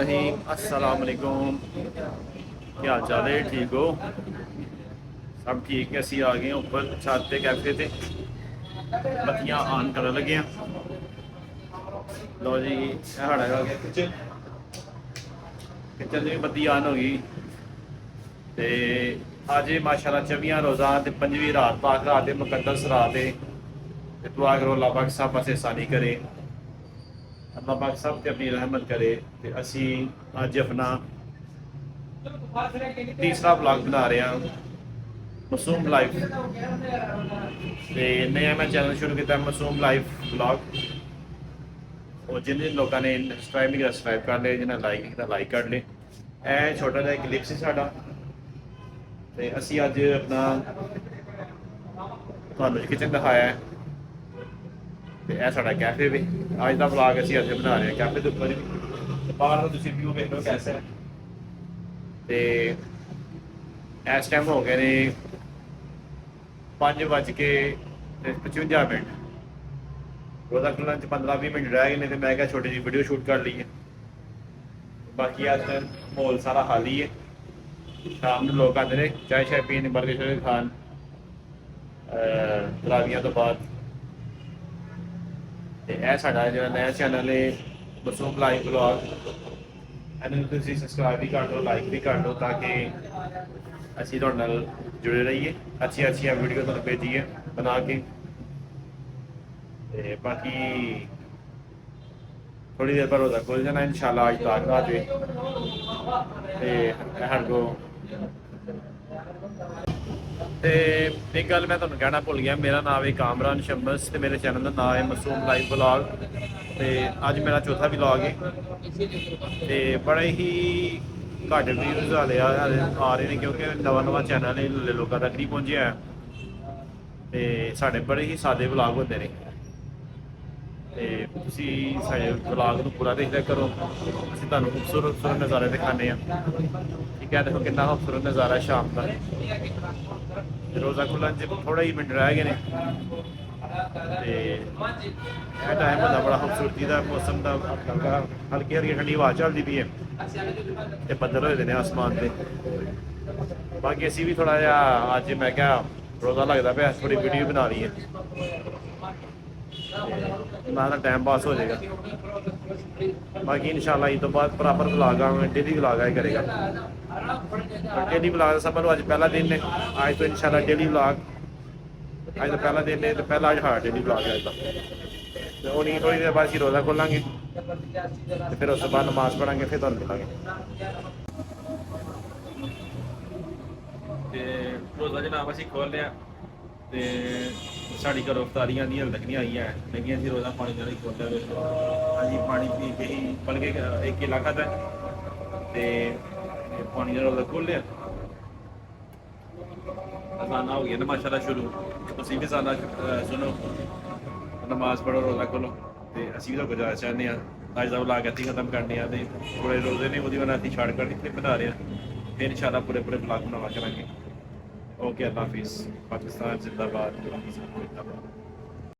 रहीम अस्सलाम वालेकुम। क्या हाल चाल है? ठीक हो? सब ठीक है। असी आ गए ऊपर छत पे कैफे ते बत्तियां ऑन करन लगे हैं। लो जी साढ़ा किचन किचन में बत्ती ऑन हो गई। तो अज माशाल्लाह 24 रोज़ा तो 5वीं रात पाक रात मुकद्दस रात है। दुआ करो अल्लाह पाक सब पासे आसानी करे, अल्लाह पाक सब ते अपनी रहमत करे। तो असी अज अपना तीसरा ब्लॉग बना रहे हैं मासूम लाइफ। तो नया मैं चैनल शुरू किया मासूम लाइफ ब्लॉग। और जिन जिन लोगों ने सब्सक्राइब नहीं किया सब्सक्राइब कर ले, जिन्हें लाइक नहीं किया लाइक कर ले। ए छोटा जिहा क्लिप से साडा ते असी अज अपना तुहानूं किचन दिखाया है। तो यह साडा कैफे भी अज का ब्लॉग असी अज बना रहे हैं कैफे के उपर भी। बाहर का तुसीं व्यू वेख लो कैसा है। तो इस टाइम हो गए ने 5:55। रोज़ा खुलने 15-20 मिनट रह गए ने। तो मैं क्या छोटी जी वीडियो शूट कर ली है। बाकी अज माहौल सारा खाली है। शाम को लोग आते हैं चाय शाय पीने बर्गर शर्गर खान तरावियां तो बाद। तो यह साडा जो नया चैनल है मासूम लाइफ ब्लॉग, इन्हें तुसीं सब्सक्राइब भी कर लो लाइक भी कर लो ताकि असी तुहाडे नाल जुड़े रहिए, अच्छी अच्छी वीडियो तुहानूं भेजिए बना के। ते बाकी थोड़ी देर पर रोज़ा खुल जाना इंशाल्लाह। अज तक रात साढ़े को एक गल मैं तुहानूं कहना भुल गया, मेरा नाम है कामरान शम्स तो मेरे चैनल का नाम है मासूम लाइफ ब्लॉग। तो अज मेरा चौथा ब्लॉग है। तो बड़े ही घट व्यूज़ हाले आ रहे हैं क्योंकि नवा नवा चैनल है, लोगों तक नहीं पहुँचा है। तो साढ़े बड़े ही सादे ब्लॉग होते हैं। तो तुसीं साढ़े ब्लॉग को पूरा देखा करो। असीं तुहानूं खूबसूरत नज़ारे दिखाने ठीक है। देखो कितना खूबसूरत नज़ारा है शाम का। रोज़ा खुलन थोड़े ही मिनट रह गए हैं। तो टाइम होता बड़ा खूबसूरती का मौसम का हल्की हल्की ठंडी हवा चलती पई है तो बदल होए ने आसमान से। बाकी असी भी थोड़ा जिहा अज मैं क्या रोज़ा लगता पाया थोड़ी वीडियो बना ली है ना टाइम पास हो जाएगा। बाकी इंशाल्लाह ईद तो बाद प्रॉपर ब्लॉग आऊँगा, डेली ब्लॉग आया करेगा। डेली ब्लॉग सब अज पहला दिन है। अज तो इंशाल्लाह डेली ब्लॉग अज तो पहला दिन है। तो पहला अज हाँ डेली ब्लॉग है अज का। तो हूँ थोड़ी देर बाद असीं रोज़ा खोलांगे तो फिर उस बाद नमाज पढ़ांगे फिर तुहानूं मिलांगे। तो रोज़ा जनाब असीं खोल लिया। तो साड़ी घरों अफ्तारियां दी हल्ले तक नहीं आई है लेकिन असीं रोज़ा पानी का नहीं खोलिया। असीं पानी पी के ही बल्कि एक केला खादा तो पानी का रोज़ा खोल लिया। अजाना हो गया ना माशाल्लाह शुरू। तुसीं भी अजाना सुनो, नमाज पढ़ो, रोज़ा खोलो। तो असीं तो गुजारिश चाहते हैं अज का ब्लॉग इत्थे खत्म करने। थोड़े रोज़े ने वो वजह असीं शॉर्टकट क्लिप बना रहे हैं। फिर इंशाल्लाह पूरे पूरे ब्लॉग बनावा करेंगे। ओके अल्लाह हाफिज़। पाकिस्तान जिंदाबाद।